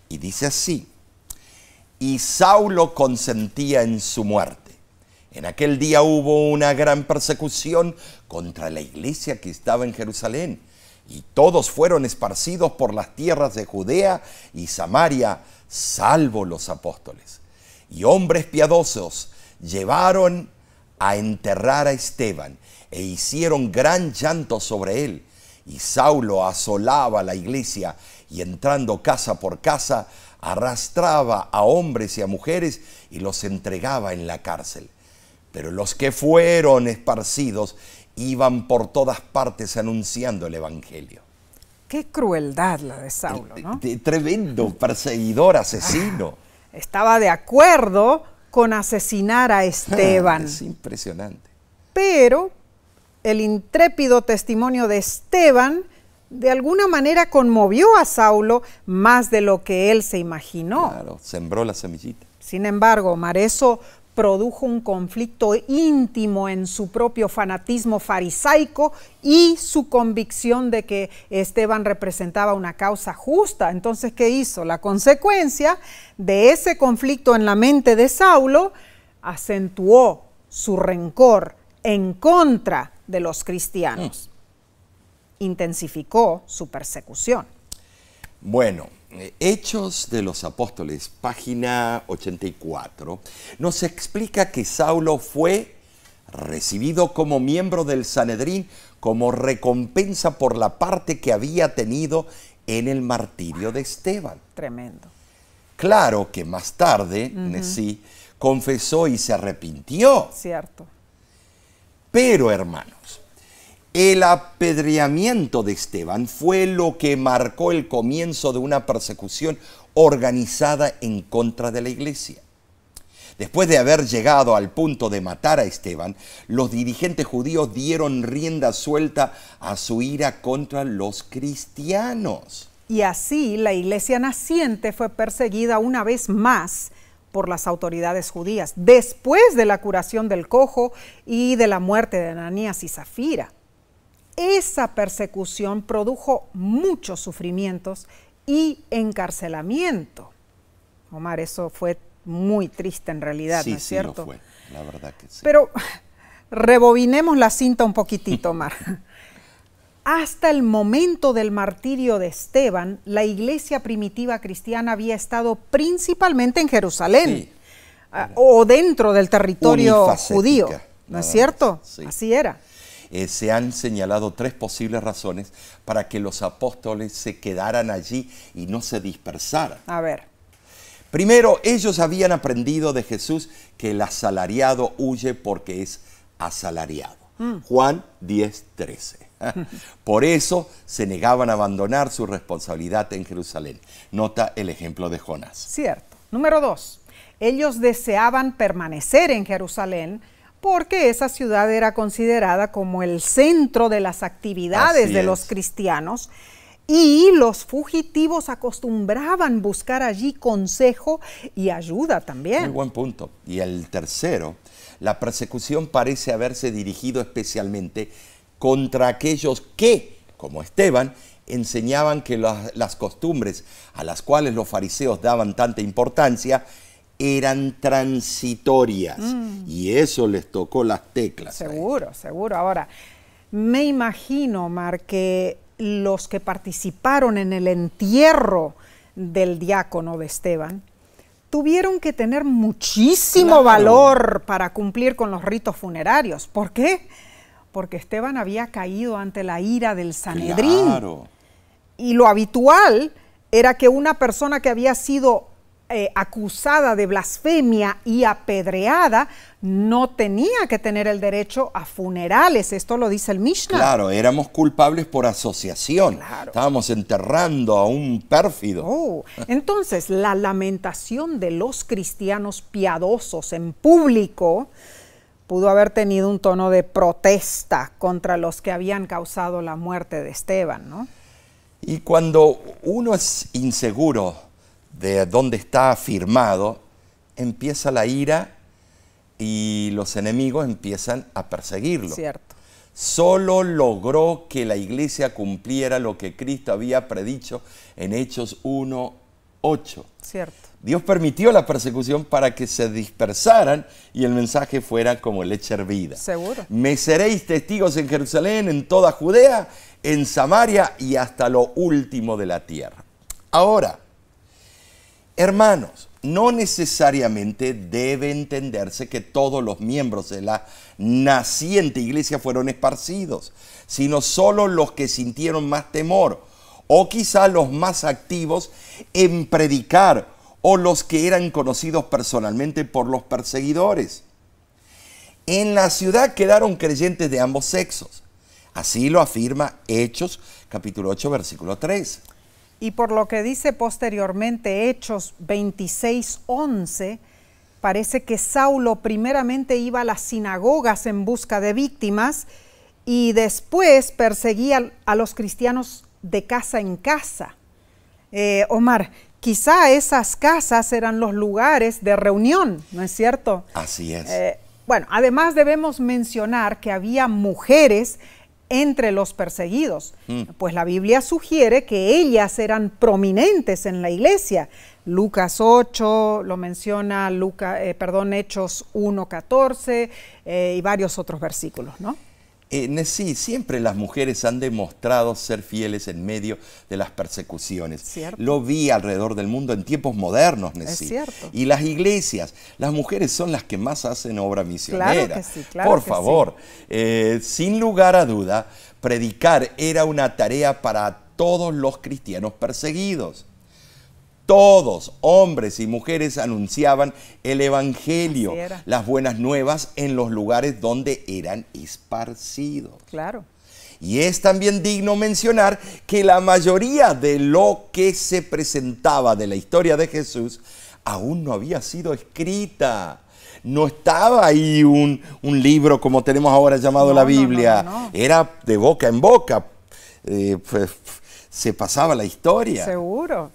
Y dice así: y Saulo consentía en su muerte. En aquel día hubo una gran persecución contra la iglesia que estaba en Jerusalén, y todos fueron esparcidos por las tierras de Judea y Samaria, salvo los apóstoles. Y hombres piadosos llevaron a enterrar a Esteban, e hicieron gran llanto sobre él. Y Saulo asolaba la iglesia, y entrando casa por casa, arrastraba a hombres y a mujeres, y los entregaba en la cárcel. Pero los que fueron esparcidos iban por todas partes anunciando el evangelio. Qué crueldad la de Saulo, ¿no? Tremendo perseguidor, asesino. Estaba de acuerdo con asesinar a Esteban. Es impresionante. Pero el intrépido testimonio de Esteban de alguna manera conmovió a Saulo más de lo que él se imaginó. Claro, sembró la semillita. Sin embargo, Mareso produjo un conflicto íntimo en su propio fanatismo farisaico y su convicción de que Esteban representaba una causa justa. Entonces, ¿qué hizo? La consecuencia de ese conflicto en la mente de Saulo acentuó su rencor en contra de los cristianos. Intensificó su persecución. Bueno, Hechos de los Apóstoles, página 84, nos explica que Saulo fue recibido como miembro del Sanedrín como recompensa por la parte que había tenido en el martirio de Esteban. Tremendo. Claro que más tarde, Nesí confesó y se arrepintió. Cierto. Pero, hermanos, el apedreamiento de Esteban fue lo que marcó el comienzo de una persecución organizada en contra de la iglesia. Después de haber llegado al punto de matar a Esteban, los dirigentes judíos dieron rienda suelta a su ira contra los cristianos. Y así la iglesia naciente fue perseguida una vez más por las autoridades judías, después de la curación del cojo y de la muerte de Ananías y Zafira. Esa persecución produjo muchos sufrimientos y encarcelamiento. Omar, eso fue muy triste en realidad, ¿no es cierto? Sí, lo fue, la verdad que sí. Pero rebobinemos la cinta un poquitito, Omar. Hasta el momento del martirio de Esteban, la iglesia primitiva cristiana había estado principalmente en Jerusalén, o dentro del territorio judío, ¿no es cierto? Sí. Así era. Se han señalado 3 posibles razones para que los apóstoles se quedaran allí y no se dispersaran. A ver. Primero, ellos habían aprendido de Jesús que el asalariado huye porque es asalariado. Juan 10:13. Por eso se negaban a abandonar su responsabilidad en Jerusalén. Nota el ejemplo de Jonás. Cierto. Número 2. Ellos deseaban permanecer en Jerusalén porque esa ciudad era considerada como el centro de las actividades de los cristianos. Y los fugitivos acostumbraban buscar allí consejo y ayuda también. Muy buen punto. Y el tercero, la persecución parece haberse dirigido especialmente contra aquellos que, como Esteban, enseñaban que las costumbres a las cuales los fariseos daban tanta importancia eran transitorias. Y eso les tocó las teclas. Seguro, seguro. Ahora, me imagino, Omar, que los que participaron en el entierro del diácono de Esteban tuvieron que tener muchísimo valor para cumplir con los ritos funerarios. ¿Por qué? Porque Esteban había caído ante la ira del Sanedrín. Claro. Y lo habitual era que una persona que había sido acusada de blasfemia y apedreada no tenía que tener el derecho a funerales. Esto lo dice el Mishnah. Claro, éramos culpables por asociación. Claro. Estábamos enterrando a un pérfido. Entonces, la lamentación de los cristianos piadosos en público pudo haber tenido un tono de protesta contra los que habían causado la muerte de Esteban, ¿no? Y cuando uno es inseguro de dónde está firmado, empieza la ira y los enemigos empiezan a perseguirlo. Cierto. Solo logró que la iglesia cumpliera lo que Cristo había predicho en Hechos 1:8. Cierto. Dios permitió la persecución para que se dispersaran y el mensaje fuera como leche hervida. Seguro. Me seréis testigos en Jerusalén, en toda Judea, en Samaria y hasta lo último de la tierra. Ahora, hermanos, no necesariamente debe entenderse que todos los miembros de la naciente iglesia fueron esparcidos, sino solo los que sintieron más temor, o quizá los más activos en predicar, o los que eran conocidos personalmente por los perseguidores. En la ciudad quedaron creyentes de ambos sexos. Así lo afirma Hechos, capítulo 8, versículo 3. Y por lo que dice posteriormente Hechos 26:11, parece que Saulo primeramente iba a las sinagogas en busca de víctimas y después perseguía a los cristianos de casa en casa. Omar, quizá esas casas eran los lugares de reunión, ¿no es cierto? Así es. Bueno, además debemos mencionar que había mujeres entre los perseguidos, pues la Biblia sugiere que ellas eran prominentes en la iglesia. Lucas 8 lo menciona, Hechos 1:14 y varios otros versículos, ¿no? Sí, siempre las mujeres han demostrado ser fieles en medio de las persecuciones. Cierto. Lo vi alrededor del mundo en tiempos modernos, Es cierto. Y las iglesias, las mujeres son las que más hacen obra misionera. Claro que sí, claro Por que favor, sin lugar a duda, predicar era una tarea para todos los cristianos perseguidos. Todos, hombres y mujeres, anunciaban el Evangelio, Así era. las buenas nuevas en los lugares donde eran esparcidos. Claro. Y es también digno mencionar que la mayoría de lo que se presentaba de la historia de Jesús aún no había sido escrita. No estaba ahí un libro como tenemos ahora llamado la Biblia. No. Era de boca en boca. Se pasaba la historia. Seguro.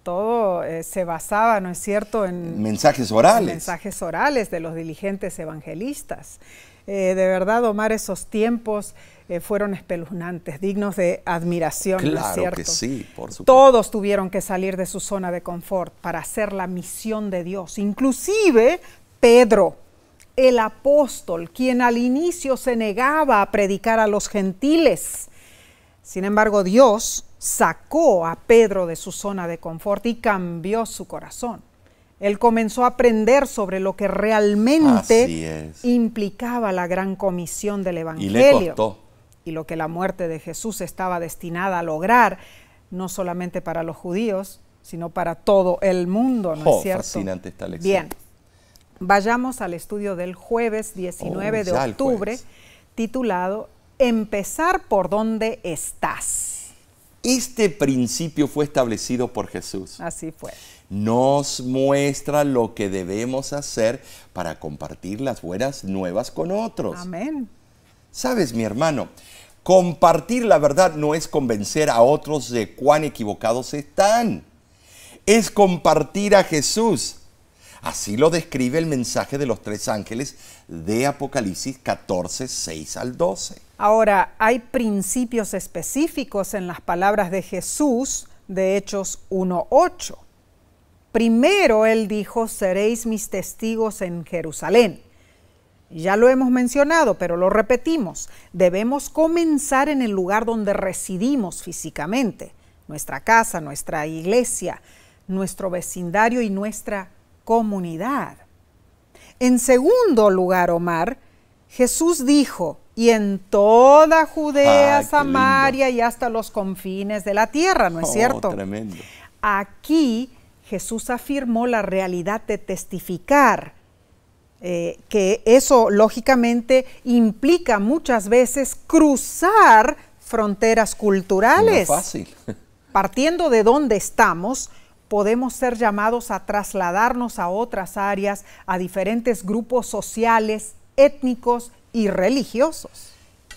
Todo se basaba, ¿no es cierto?, en mensajes orales. Mensajes orales de los diligentes evangelistas. De verdad, Omar, esos tiempos fueron espeluznantes, dignos de admiración, ¿no es cierto? Claro que sí, por supuesto. Todos tuvieron que salir de su zona de confort para hacer la misión de Dios, inclusive Pedro, el apóstol, quien al inicio se negaba a predicar a los gentiles. Sin embargo, Dios sacó a Pedro de su zona de confort y cambió su corazón. Él comenzó a aprender sobre lo que realmente implicaba la gran comisión del Evangelio. Y le costó. Y lo que la muerte de Jesús estaba destinada a lograr, no solamente para los judíos, sino para todo el mundo, ¿no es cierto? Fascinante esta lección. Bien, vayamos al estudio del jueves 19 de octubre, titulado Empezar por donde estás. Este principio fue establecido por Jesús. Así fue. Nos muestra lo que debemos hacer para compartir las buenas nuevas con otros. Amén. ¿Sabes, mi hermano? Compartir la verdad no es convencer a otros de cuán equivocados están. Es compartir a Jesús. Así lo describe el mensaje de los 3 ángeles de Apocalipsis 14, 6 al 12. Ahora, hay principios específicos en las palabras de Jesús de Hechos 1:8. Primero, Él dijo, seréis mis testigos en Jerusalén. Ya lo hemos mencionado, pero lo repetimos. Debemos comenzar en el lugar donde residimos físicamente. Nuestra casa, nuestra iglesia, nuestro vecindario y nuestra comunidad. En segundo lugar, Omar, Jesús dijo, y en toda Judea, Samaria y hasta los confines de la tierra, ¿no es cierto? Tremendo. Aquí Jesús afirmó la realidad de testificar, que eso lógicamente implica muchas veces cruzar fronteras culturales. No es fácil. Partiendo de donde estamos, podemos ser llamados a trasladarnos a otras áreas, a diferentes grupos sociales, étnicos y religiosos.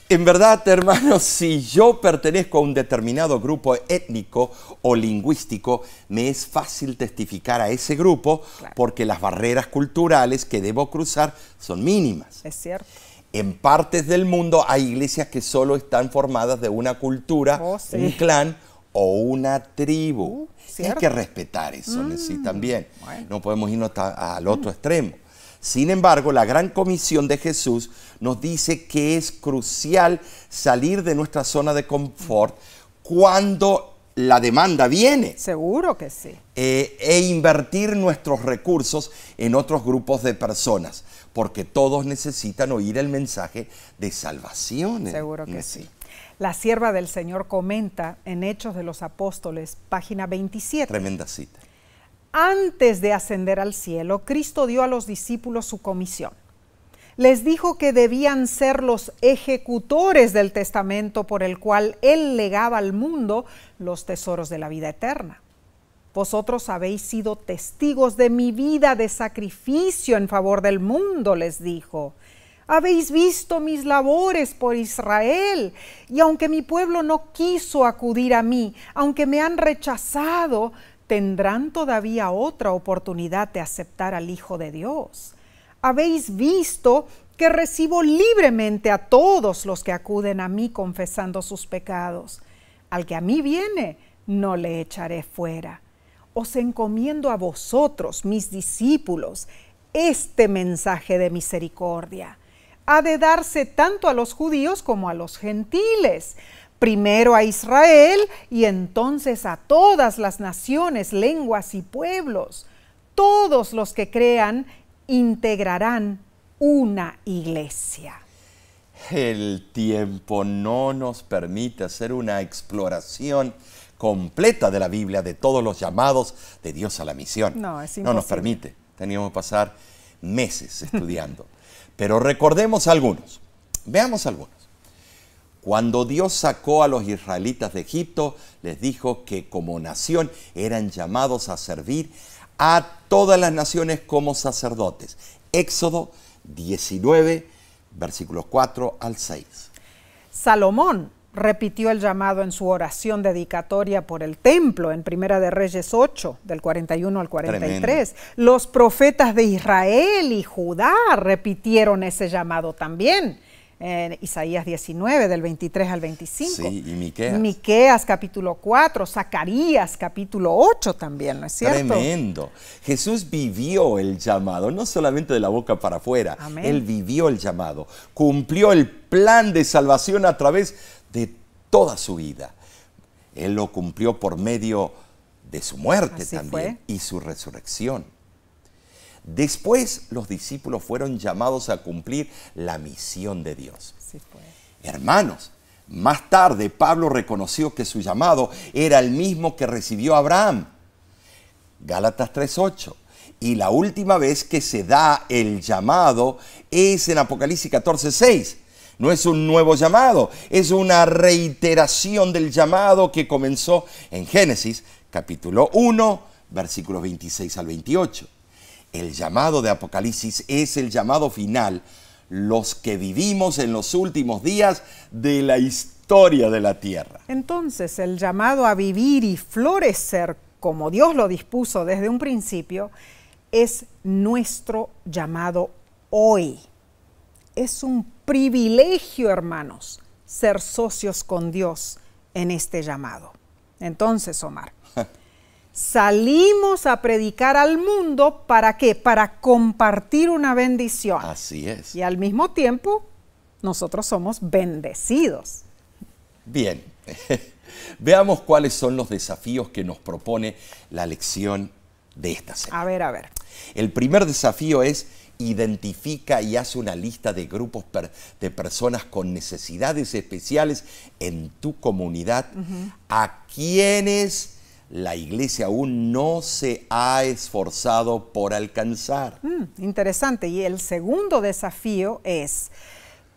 En verdad, hermanos, si yo pertenezco a un determinado grupo étnico o lingüístico, me es fácil testificar a ese grupo, claro, porque las barreras culturales que debo cruzar son mínimas. Es cierto. En partes del mundo hay iglesias que solo están formadas de una cultura, un clan o una tribu. Hay que respetar eso, sí, también. Bueno. No podemos irnos al otro extremo. Sin embargo, la gran comisión de Jesús nos dice que es crucial salir de nuestra zona de confort cuando la demanda viene. Seguro que sí. E invertir nuestros recursos en otros grupos de personas, porque todos necesitan oír el mensaje de salvación. Seguro que sí. La sierva del Señor comenta en Hechos de los Apóstoles, página 27. Tremenda cita. Antes de ascender al cielo, Cristo dio a los discípulos su comisión. Les dijo que debían ser los ejecutores del testamento por el cual Él legaba al mundo los tesoros de la vida eterna. Vosotros habéis sido testigos de mi vida de sacrificio en favor del mundo, les dijo. Habéis visto mis labores por Israel, y aunque mi pueblo no quiso acudir a mí, aunque me han rechazado, tendrán todavía otra oportunidad de aceptar al Hijo de Dios. Habéis visto que recibo libremente a todos los que acuden a mí confesando sus pecados. Al que a mí viene, no le echaré fuera. Os encomiendo a vosotros, mis discípulos, este mensaje de misericordia. Ha de darse tanto a los judíos como a los gentiles. Primero a Israel y entonces a todas las naciones, lenguas y pueblos. Todos los que crean integrarán una iglesia. El tiempo no nos permite hacer una exploración completa de la Biblia, de todos los llamados de Dios a la misión. No, es imposible. No nos permite. Teníamos que pasar meses estudiando. Pero recordemos algunos. Veamos algunos. Cuando Dios sacó a los israelitas de Egipto, les dijo que como nación eran llamados a servir a todas las naciones como sacerdotes. Éxodo 19, versículos 4 al 6. Salomón repitió el llamado en su oración dedicatoria por el templo en Primera de Reyes 8, del 41 al 43. Tremendo. Los profetas de Israel y Judá repitieron ese llamado también. Isaías 19, del 23 al 25. Sí, y Miqueas. Miqueas capítulo 4, Zacarías capítulo 8 también, ¿no es cierto? Tremendo. Jesús vivió el llamado, no solamente de la boca para afuera. Amén. Él vivió el llamado, cumplió el plan de salvación a través de toda su vida. Él lo cumplió por medio de su muerte Así también fue. y su resurrección. Después los discípulos fueron llamados a cumplir la misión de Dios. Así fue. Hermanos, más tarde Pablo reconoció que su llamado era el mismo que recibió Abraham. Gálatas 3:8. Y la última vez que se da el llamado es en Apocalipsis 14:6. No es un nuevo llamado, es una reiteración del llamado que comenzó en Génesis, capítulo 1, versículos 26 al 28. El llamado de Apocalipsis es el llamado final, los que vivimos en los últimos días de la historia de la tierra. Entonces, el llamado a vivir y florecer como Dios lo dispuso desde un principio es nuestro llamado hoy. Es un privilegio, hermanos, ser socios con Dios en este llamado. Entonces, Omar, salimos a predicar al mundo, ¿para qué? Para compartir una bendición. Así es. Y al mismo tiempo, nosotros somos bendecidos. Bien, veamos cuáles son los desafíos que nos propone la lección de esta semana. A ver. El primer desafío es: identifica y haz una lista de grupos de personas con necesidades especiales en tu comunidad, a quienes la iglesia aún no se ha esforzado por alcanzar. Interesante. Y el segundo desafío es: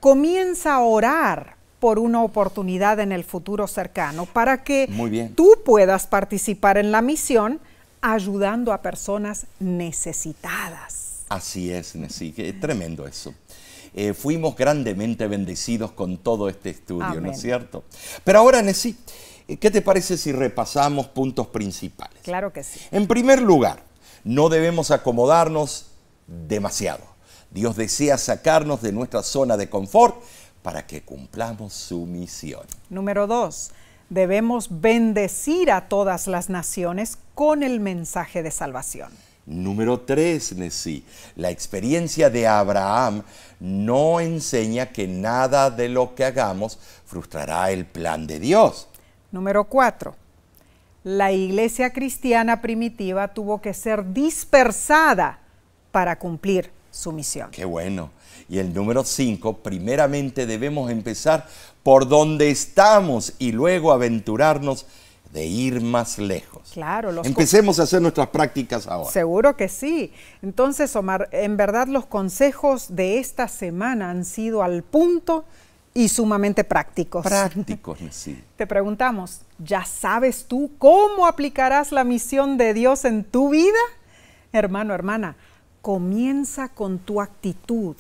comienza a orar por una oportunidad en el futuro cercano para que tú puedas participar en la misión ayudando a personas necesitadas. Así es, Nesí, tremendo eso. Fuimos grandemente bendecidos con todo este estudio, Amén. ¿no es cierto? Pero ahora, Nesí, ¿qué te parece si repasamos puntos principales? Claro que sí. En primer lugar, no debemos acomodarnos demasiado. Dios desea sacarnos de nuestra zona de confort para que cumplamos su misión. Número 2, debemos bendecir a todas las naciones con el mensaje de salvación. Número 3, Nesí, la experiencia de Abraham no enseña que nada de lo que hagamos frustrará el plan de Dios. Número 4, la iglesia cristiana primitiva tuvo que ser dispersada para cumplir su misión. Qué bueno. Y el número 5, primeramente debemos empezar por donde estamos y luego aventurarnos de ir más lejos. Claro. Empecemos a hacer nuestras prácticas ahora. Seguro que sí. Entonces, Omar, en verdad los consejos de esta semana han sido al punto y sumamente prácticos. Prácticos, sí. Te preguntamos, ¿ya sabes tú cómo aplicarás la misión de Dios en tu vida? Hermano, hermana, comienza con tu actitud,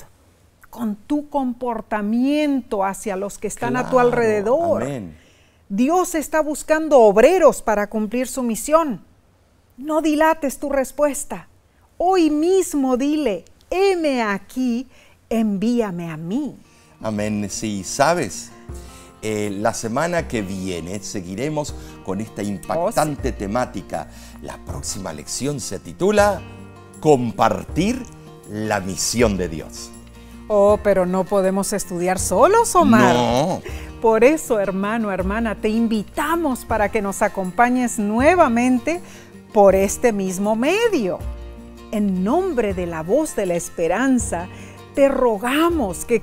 con tu comportamiento hacia los que están a tu alrededor. Amén. Dios está buscando obreros para cumplir su misión. No dilates tu respuesta. Hoy mismo dile: heme aquí, envíame a mí. Amén. Sí, ¿sabes? La semana que viene seguiremos con esta impactante temática. La próxima lección se titula Compartir la misión de Dios. Oh, pero no podemos estudiar solos, Omar. No. Por eso, hermano, hermana, te invitamos para que nos acompañes nuevamente por este mismo medio. En nombre de la Voz de la Esperanza, te rogamos que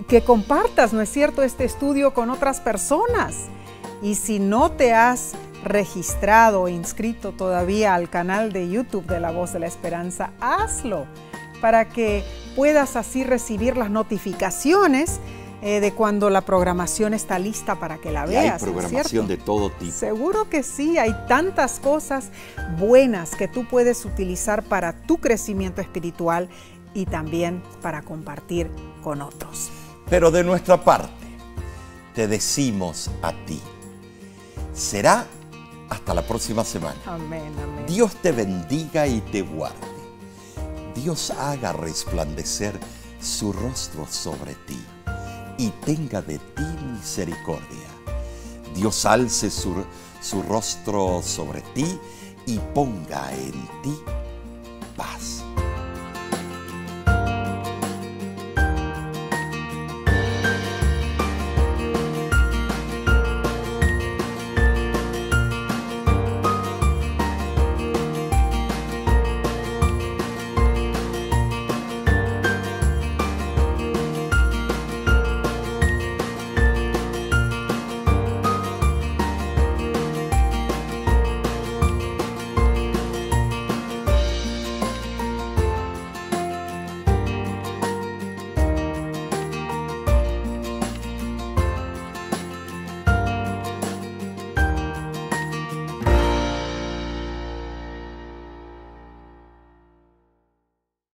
que compartas, ¿no es cierto?, este estudio con otras personas. Y si no te has registrado o inscrito todavía al canal de YouTube de La Voz de la Esperanza, hazlo para que puedas así recibir las notificaciones de cuando la programación está lista para que la veas. Y hay programación de todo tipo. Seguro que sí, hay tantas cosas buenas que tú puedes utilizar para tu crecimiento espiritual y también para compartir con otros. Pero de nuestra parte, te decimos a ti, será hasta la próxima semana. Amén, amén. Dios te bendiga y te guarde. Dios haga resplandecer su rostro sobre ti y tenga de ti misericordia. Dios alce su rostro sobre ti y ponga en ti